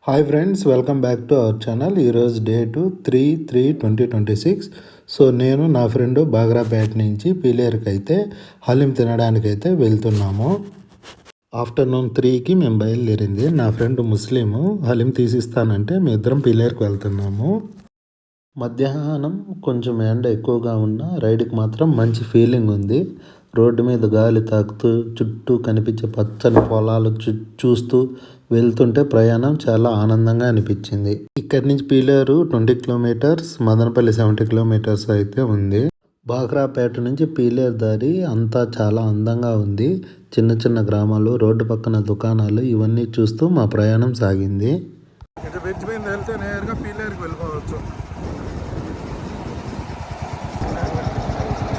Hi friends, welcome back to our channel. ఈరోజు date 3/3/2026. So నేను నా ఫ్రెండ్ బాగ్రాపేట నుంచి పీలేరుకి అయితే హలీం తినడానికైతే వెళ్తున్నాము. ఆఫ్టర్నూన్ 3కి మేము బయలుదేరింది. నా ఫ్రెండ్ ముస్లిము హలీం తీసిస్తానంటే మేము ఇద్దరం పీలేరుకి వెళ్తున్నాము. మధ్యాహ్నం కొంచెం ఎండ ఎక్కువగా ఉన్న రైడ్కి మాత్రం మంచి ఫీలింగ్ ఉంది. రోడ్డు మీద గాలి తాకుతూ చుట్టూ కనిపించే పచ్చని పొలాలు చూస్తూ వెళ్తుంటే ప్రయాణం చాలా ఆనందంగా అనిపించింది. ఇక్కడి నుంచి పీలేరు 20 కిలోమీటర్స్, మదనపల్లి 70 కిలోమీటర్స్ అయితే ఉంది. బాగ్రాపేట నుంచి పీలేరు దారి అంతా చాలా అందంగా ఉంది. చిన్న చిన్న గ్రామాలు, రోడ్డు పక్కన దుకాణాలు ఇవన్నీ చూస్తూ మా ప్రయాణం సాగింది.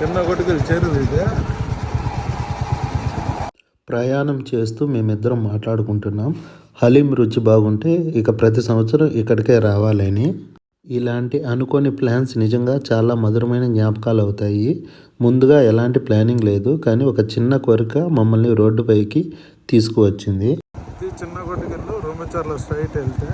చిన్న కొట్టుకెళ్ళి చెరువు ఇది. ప్రయాణం చేస్తూ మేమిద్దరం మాట్లాడుకుంటున్నాం. హలీం రుచి బాగుంటే ఇక ప్రతి సంవత్సరం ఇక్కడికే రావాలని. ఇలాంటి అనుకోని ప్లాన్స్ నిజంగా చాలా మధురమైన జ్ఞాపకాలు అవుతాయి. ముందుగా ఎలాంటి ప్లానింగ్ లేదు, కానీ ఒక చిన్న కోరిక మమ్మల్ని రోడ్డుపైకి తీసుకువచ్చింది. చిన్న కొట్టుకెళ్ళు రొమ్మచర్ల స్ట్రైట్ వెళ్తే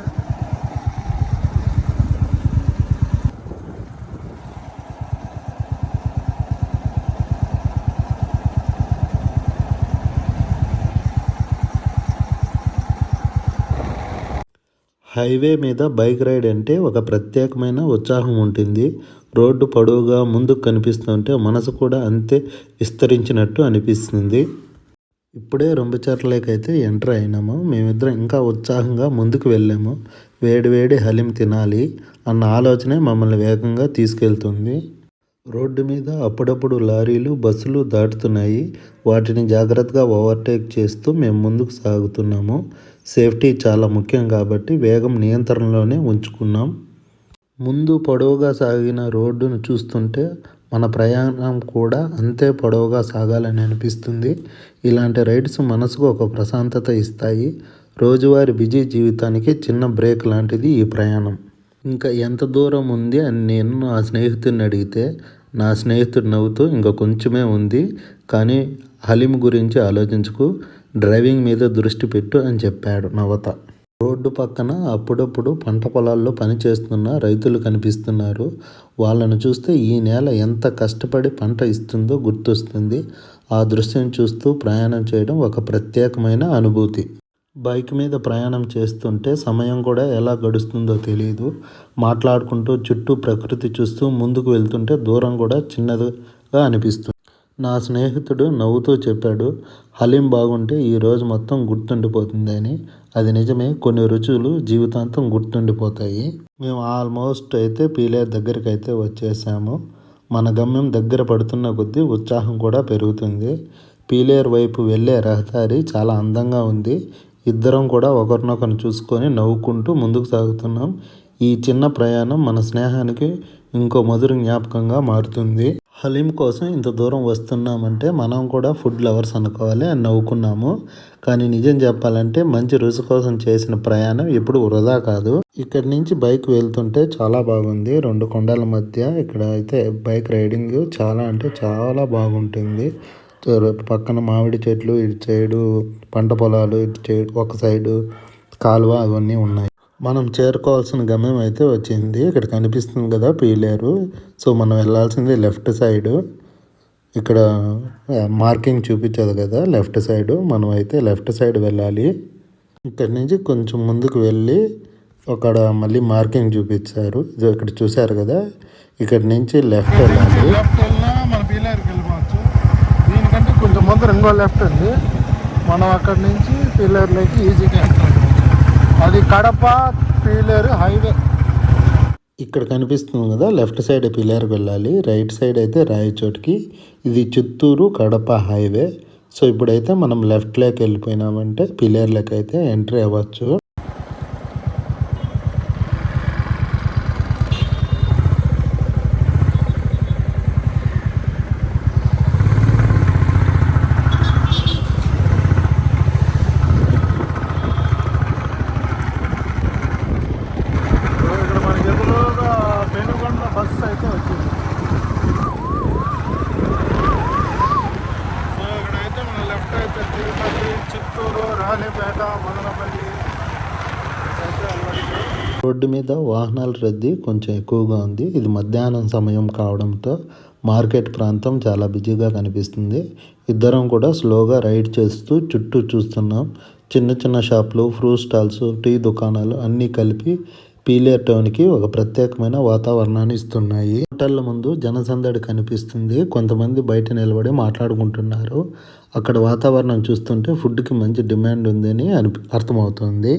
హైవే మీద బైక్ రైడ్ అంటే ఒక ప్రత్యేకమైన ఉత్సాహం ఉంటుంది. రోడ్డు పొడవుగా ముందుకు కనిపిస్తుంటే మనసు కూడా అంతే విస్తరించినట్టు అనిపిస్తుంది. ఇప్పుడే రొంబచర్లకైతే ఎంటర్ అయినాము. మేమిద్దరం ఇంకా ఉత్సాహంగా ముందుకు వెళ్ళాము. వేడి హలీం తినాలి అన్న ఆలోచనే మమ్మల్ని వేగంగా తీసుకెళ్తుంది. రోడ్డు మీద అప్పుడప్పుడు లారీలు, బస్సులు దాటుతున్నాయి. వాటిని జాగ్రత్తగా ఓవర్టేక్ చేస్తూ మేము ముందుకు సాగుతున్నాము. సేఫ్టీ చాలా ముఖ్యం కాబట్టి వేగం నియంత్రణలోనే ఉంచుకున్నాం. ముందు పొడవుగా సాగిన రోడ్డును చూస్తుంటే మన ప్రయాణం కూడా అంతే పొడవుగా సాగాలని అనిపిస్తుంది. ఇలాంటి రైడ్స్ మనసుకు ఒక ప్రశాంతత ఇస్తాయి. రోజువారీ బిజీ జీవితానికి చిన్న బ్రేక్ లాంటిది ఈ ప్రయాణం. ఇంకా ఎంత దూరం ఉంది అని నేను నా స్నేహితుడిని అడిగితే, నా స్నేహితుడు నవ్వుతూ ఇంకా కొంచెమే ఉంది, కానీ హలీం గురించి ఆలోచించుకు, డ్రైవింగ్ మీద దృష్టి పెట్టు అని చెప్పాడు నవ్వుతా. రోడ్డు పక్కన అప్పుడప్పుడు పంట పొలాల్లో పనిచేస్తున్న రైతులు కనిపిస్తున్నారు. వాళ్ళను చూస్తే ఈ నేల ఎంత కష్టపడి పంట ఇస్తుందో గుర్తొస్తుంది. ఆ దృశ్యం చూస్తూ ప్రయాణం చేయడం ఒక ప్రత్యేకమైన అనుభూతి. బైక్ మీద ప్రయాణం చేస్తుంటే సమయం కూడా ఎలా గడుస్తుందో తెలియదు. మాట్లాడుకుంటూ చుట్టూ ప్రకృతి చూస్తూ ముందుకు వెళ్తుంటే దూరం కూడా చిన్నదిగా అనిపిస్తుంది. నా స్నేహితుడు నవ్వుతూ చెప్పాడు, హలీం బాగుంటే ఈరోజు మొత్తం గుర్తుండిపోతుంది అని. అది నిజమే, కొన్ని రుచులు జీవితాంతం గుర్తుండిపోతాయి. మేము ఆల్మోస్ట్ అయితే పీలేరు దగ్గరికి అయితే వచ్చేసాము. మన గమ్యం దగ్గర పడుతున్న కొద్దీ ఉత్సాహం కూడా పెరుగుతుంది. పీలేరు వైపు వెళ్ళే రహదారి చాలా అందంగా ఉంది. ఇద్దరం కూడా ఒకరినొకరు చూసుకొని నవ్వుకుంటూ ముందుకు సాగుతున్నాం. ఈ చిన్న ప్రయాణం మన స్నేహానికి ఇంకో మధుర జ్ఞాపకంగా మారుతుంది. హలీం కోసం ఇంత దూరం వస్తున్నామంటే మనం కూడా ఫుడ్ లవర్స్ అనుకోవాలి అని నవ్వుకున్నాము. కానీ నిజం చెప్పాలంటే మంచి రుచి కోసం చేసిన ప్రయాణం ఎప్పుడు వృధా కాదు. ఇక్కడి నుంచి బైక్ వెళ్తుంటే చాలా బాగుంది. 2 కొండల మధ్య ఇక్కడ అయితే బైక్ రైడింగ్ చాలా అంటే చాలా బాగుంటుంది. పక్కన మామిడి చెట్లు, ఇటు సైడు పంట పొలాలు, ఇటు సైడు ఒక సైడు కాలువ అవన్నీ ఉన్నాయి. మనం చేరుకోవాల్సిన గమ్యం అయితే వచ్చింది. ఇక్కడ కనిపిస్తుంది కదా పీలేరు. సో మనం వెళ్ళాల్సింది లెఫ్ట్ సైడు. ఇక్కడ మార్కింగ్ చూపించదు కదా లెఫ్ట్ సైడు. మనం అయితే లెఫ్ట్ సైడ్ వెళ్ళాలి. ఇక్కడ నుంచి కొంచెం ముందుకు వెళ్ళి అక్కడ మళ్ళీ మార్కింగ్ చూపించారు. ఇక్కడ చూసారు కదా, ఇక్కడ నుంచి లెఫ్ట్ వెళ్ళాలి. మన పీలేరుకి వెళ్ళిపోవచ్చు. దీనికంటే కొంచెం ముందర ఇంకో లెఫ్ట్ ఉంది. మనం అక్కడి నుంచి పీలేరులోకి ఈజీగా వెళ్తాం. అది కడప పీలేరు హైవే. ఇక్కడ కనిపిస్తుంది కదా, లెఫ్ట్ సైడ్ పీలేరుకి వెళ్ళాలి, రైట్ సైడ్ అయితే రాయచోటికి. ఇది చిత్తూరు కడప హైవే. సో ఇప్పుడైతే మనం లెఫ్ట్లోకి వెళ్ళిపోయినామంటే పీలేరులోకి అయితే ఎంట్రీ అవ్వచ్చు. బస్సు అయితే వచ్చింది. సో ఇక్కడైతే మన లెఫ్ట్ అయితే తిరుపతి, చిత్తూరు, రాణిపేట, మదనపల్లి రోడ్డు మీద వాహనాల రద్దీ కొంచెం ఎక్కువగా ఉంది. ఇది మధ్యాహ్నం సమయం కావడంతో మార్కెట్ ప్రాంతం చాలా బిజీగా కనిపిస్తుంది. ఇద్దరం కూడా స్లోగా రైడ్ చేస్తూ చుట్టూ చూస్తున్నాం. చిన్న చిన్న షాపులు, ఫ్రూట్ స్టాల్స్, టీ దుకాణాలు అన్నీ కలిపి పీలేరు టౌన్కి ఒక ప్రత్యేకమైన వాతావరణాన్ని ఇస్తున్నాయి. హోటళ్ళ ముందు జనసందడి కనిపిస్తుంది. కొంతమంది బయట నిలబడి మాట్లాడుకుంటున్నారు. అక్కడ వాతావరణం చూస్తుంటే ఫుడ్కి మంచి డిమాండ్ ఉందని అర్థమవుతుంది.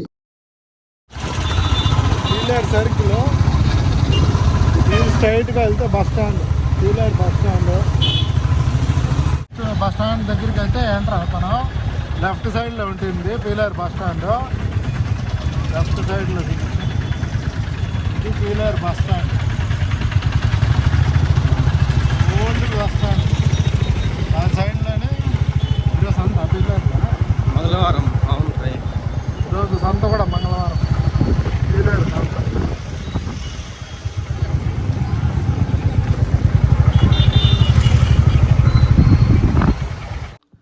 పీలేరు సర్కిల్ స్ట్రైట్గా వెళ్తే bus stand, Piler bus stand దగ్గరికి అయితే ఎంటర్ అవుతాను. లెఫ్ట్ సైడ్లో ఉంటుంది పీలేరు బస్ స్టాండ్. లెఫ్ట్ సైడ్లో ఇది Piler bus stand, old bus stand. దాని సైడ్లోనే ఈరోజు సంత, పీలేరులో మంగళవారం. అవును, ఈరోజు సంత కూడా మంగళవారం, పీలేరు సంత.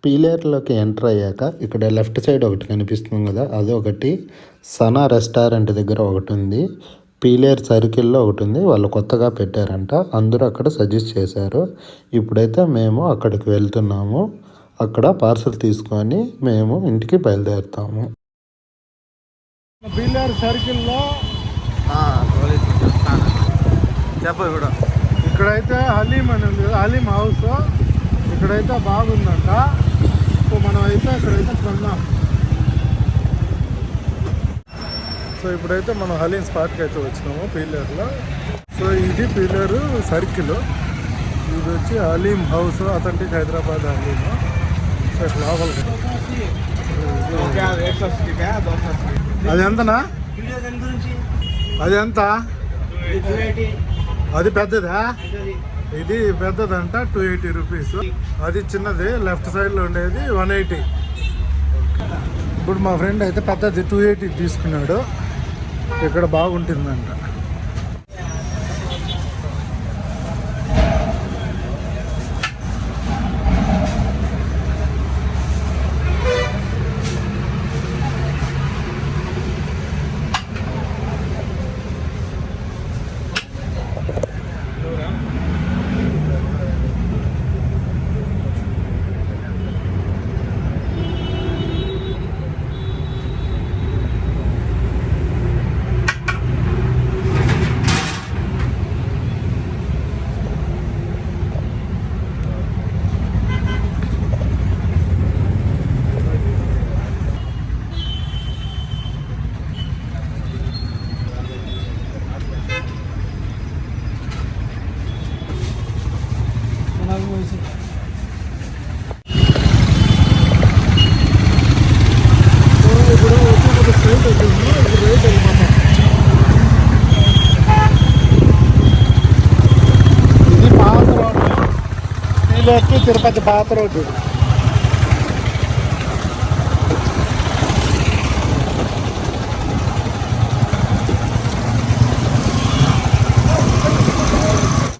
పీలేరులోకి ఎంటర్ అయ్యాక ఇక్కడ లెఫ్ట్ సైడ్ ఒకటి కనిపిస్తుంది కదా, అదొకటి సనా రెస్టారెంట్ దగ్గర ఒకటి ఉంది. పీలేరు సర్కిల్లో ఒకటి ఉంది, వాళ్ళు కొత్తగా పెట్టారంట, అందరూ అక్కడ సజెస్ట్ చేశారు. ఇప్పుడైతే మేము అక్కడికి వెళ్తున్నాము. అక్కడ పార్సల్ తీసుకొని మేము ఇంటికి బయలుదేరుతాము. పీలేరు సర్కిల్లో చెప్పు కూడా ఇక్కడైతే హలీం అని ఉంది, హలీం హౌస్. ఇక్కడైతే బాగుందంట. సో మనం అయితే ఇక్కడైతే కొన్నాం. సో ఇప్పుడైతే మనం హలీం స్పాట్కి అయితే వచ్చినాము పీలేరులో. సో ఇది పీలేరు సర్కిల్, ఇది వచ్చి haleem house, authentic Hyderabad haleem. So ఇట్లా లోపలికి అది ఎంతనా? అది ఎంత? అది పెద్దదా? ఇది పెద్దదంట, 280 రూపీస్. అది చిన్నది లెఫ్ట్ సైడ్లో ఉండేది 180. ఇప్పుడు మా ఫ్రెండ్ అయితే పెద్దది 280 తీసుకున్నాడు. ఇక్కడ బాగుంటుందంట. ఇది పాత రోడ్డు, పీలేరు తిరుపతి పాత రోడ్డు.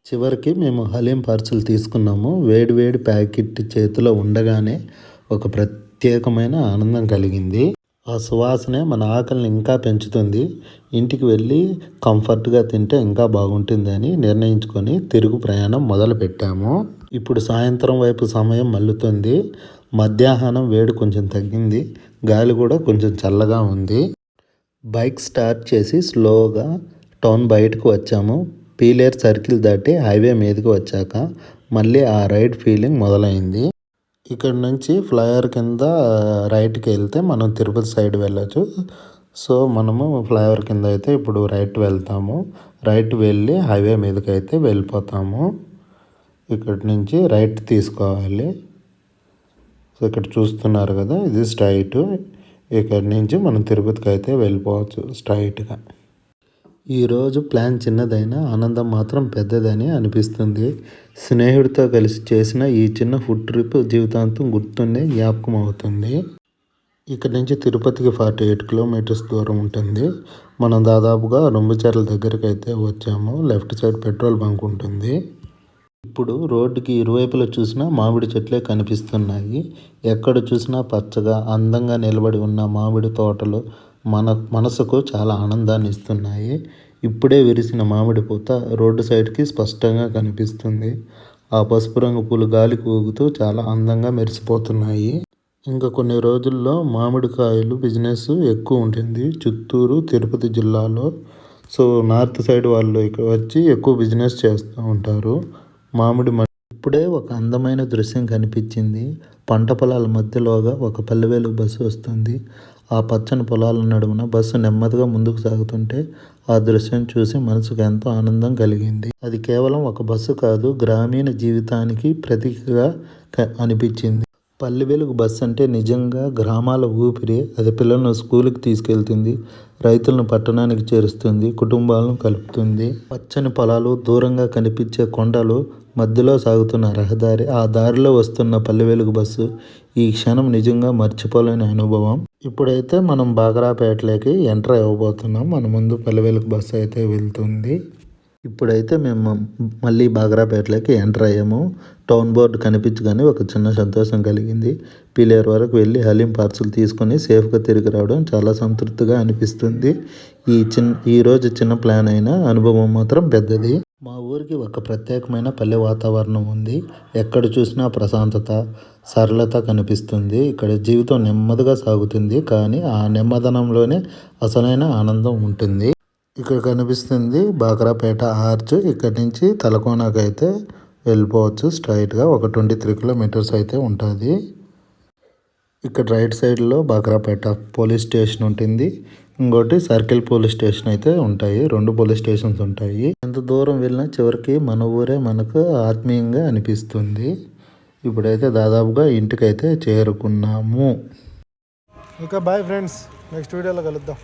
చివరికి మేము హలీం పార్సల్ తీసుకున్నాము. వేడి వేడి ప్యాకెట్ చేతిలో ఉండగానే ఒక ప్రత్యేకమైన ఆనందం కలిగింది. ఆ సువాసనే మన ఆకలిని ఇంకా పెంచుతుంది. ఇంటికి వెళ్ళి కంఫర్ట్గా తింటే ఇంకా బాగుంటుందని నిర్ణయించుకొని తిరుగు ప్రయాణం మొదలుపెట్టాము. ఇప్పుడు సాయంత్రం వైపు సమయం మల్లుతుంది. మధ్యాహ్నం వేడి కొంచెం తగ్గింది, గాలి కూడా కొంచెం చల్లగా ఉంది. బైక్ స్టార్ట్ చేసి స్లోగా టౌన్ బయటకు వచ్చాము. పీలేరు సర్కిల్ దాటి హైవే మీదకి వచ్చాక మళ్ళీ ఆ రైడ్ ఫీలింగ్ మొదలైంది. ఇక్కడ నుంచి ఫ్లైఓవర్ కింద రైట్కి వెళ్తే మనం తిరుపతి సైడ్ వెళ్ళచ్చు. సో మనము ఫ్లైఓవర్ కింద అయితే ఇప్పుడు రైట్ వెళ్తాము. రైట్ వెళ్ళి హైవే మీదకి అయితే వెళ్ళిపోతాము. ఇక్కడ నుంచి రైట్ తీసుకోవాలి. సో ఇక్కడ చూస్తున్నారు కదా, ఇది స్ట్రైట్. ఇక్కడ నుంచి మనం తిరుపతికి అయితే వెళ్ళిపోవచ్చు స్ట్రైట్గా. ఈరోజు ప్లాన్ చిన్నదైనా ఆనందం మాత్రం పెద్దదని అనిపిస్తుంది. స్నేహితుడితో కలిసి చేసిన ఈ చిన్న ఫుడ్ ట్రిప్ జీవితాంతం గుర్తుండే జ్ఞాపకం అవుతుంది. ఇక్కడ నుంచి తిరుపతికి 48 కిలోమీటర్స్ దూరం ఉంటుంది. మనం దాదాపుగా రొంబచెర్ల దగ్గరికి అయితే వచ్చాము. లెఫ్ట్ సైడ్ పెట్రోల్ బంక్ ఉంటుంది. ఇప్పుడు రోడ్డుకి ఇరువైపులా చూసినా మామిడి చెట్లే కనిపిస్తున్నాయి. ఎక్కడ చూసినా పచ్చగా అందంగా నిలబడి ఉన్న మామిడి తోటలు, మనసుకు చాలా ఆనందాన్ని ఇస్తున్నాయి. ఇప్పుడే విరిసిన మామిడి పూత రోడ్డు సైడ్కి స్పష్టంగా కనిపిస్తుంది. ఆ పసుపు రంగు పూలు గాలికి ఊగుతూ చాలా అందంగా మెరిసిపోతున్నాయి. ఇంకా కొన్ని రోజుల్లో మామిడికాయలు బిజినెస్ ఎక్కువ ఉంటుంది చిత్తూరు, తిరుపతి జిల్లాలో. సో నార్త్ సైడ్ వాళ్ళు ఇక్కడ వచ్చి ఎక్కువ బిజినెస్ చేస్తూ ఉంటారు. ఇప్పుడే ఒక అందమైన దృశ్యం కనిపించింది. పంట పొలాల మధ్యలోగా ఒక పల్లె బస్సు వస్తుంది. ఆ పచ్చని పొలాల నడుమున బస్సు నెమ్మదిగా ముందుకు సాగుతుంటే ఆ దృశ్యం చూసి మనసుకు ఎంతో ఆనందం కలిగింది. అది కేవలం ఒక బస్సు కాదు, గ్రామీణ జీవితానికి ప్రతీకగా అనిపించింది. పల్లె వెలుగు బస్సు అంటే నిజంగా గ్రామాల ఊపిరి. అది పిల్లలను స్కూల్కి తీసుకెళ్తుంది, రైతులను పట్టణానికి చేరుస్తుంది, కుటుంబాలను కలుపుతుంది. పచ్చని పొలాలు, దూరంగా కనిపించే కొండలు, మధ్యలో సాగుతున్న రహదారి, ఆ దారిలో వస్తున్న పల్లె వెలుగు బస్సు ఈ క్షణం నిజంగా మర్చిపోలేని అనుభవం. ఇప్పుడైతే మనం బాగరాపేటలోకి ఎంటర్ అవ్వబోతున్నాం. మన ముందు పల్లె వెలుగు బస్సు అయితే వెళ్తుంది. ఇప్పుడైతే మేము మళ్ళీ బాగరాపేటలోకి ఎంటర్ అయ్యాము. టౌన్ బోర్డు కనిపించగానే ఒక చిన్న సంతోషం కలిగింది. పీలేరు వరకు వెళ్ళి హలీం పార్సల్ తీసుకొని సేఫ్గా తిరిగి రావడం చాలా సంతృప్తిగా అనిపిస్తుంది. ఈరోజు చిన్న ప్లాన్ అయినా అనుభవం మాత్రం పెద్దది. మా ఊరికి ఒక ప్రత్యేకమైన పల్లె వాతావరణం ఉంది. ఎక్కడ చూసినా ప్రశాంతత, సరళత కనిపిస్తుంది. ఇక్కడ జీవితం నెమ్మదిగా సాగుతుంది, కానీ ఆ నెమ్మదనంలోనే అసలైన ఆనందం ఉంటుంది. ఇక్కడ కనిపిస్తుంది బాగరాపేట ఆర్చ్. ఇక్కడి నుంచి తలకోనకు అయితే వెళ్ళిపోవచ్చు స్ట్రైట్గా. ఒక 23 కిలోమీటర్స్ అయితే ఉంటుంది. ఇక్కడ రైట్ సైడ్లో బాగరాపేట పోలీస్ స్టేషన్ ఉంటుంది. ఇంకోటి సర్కిల్ పోలీస్ స్టేషన్ అయితే ఉంటాయి. 2 పోలీస్ స్టేషన్స్ ఉంటాయి. ఎంత దూరం వెళ్ళినా చివరికి మన ఊరే మనకు ఆత్మీయంగా అనిపిస్తుంది. ఇప్పుడైతే దాదాపుగా ఇంటికైతే చేరుకున్నాము. ఇంకా బాయ్ ఫ్రెండ్స్, నెక్స్ట్ వీడియోలో కలుద్దాం.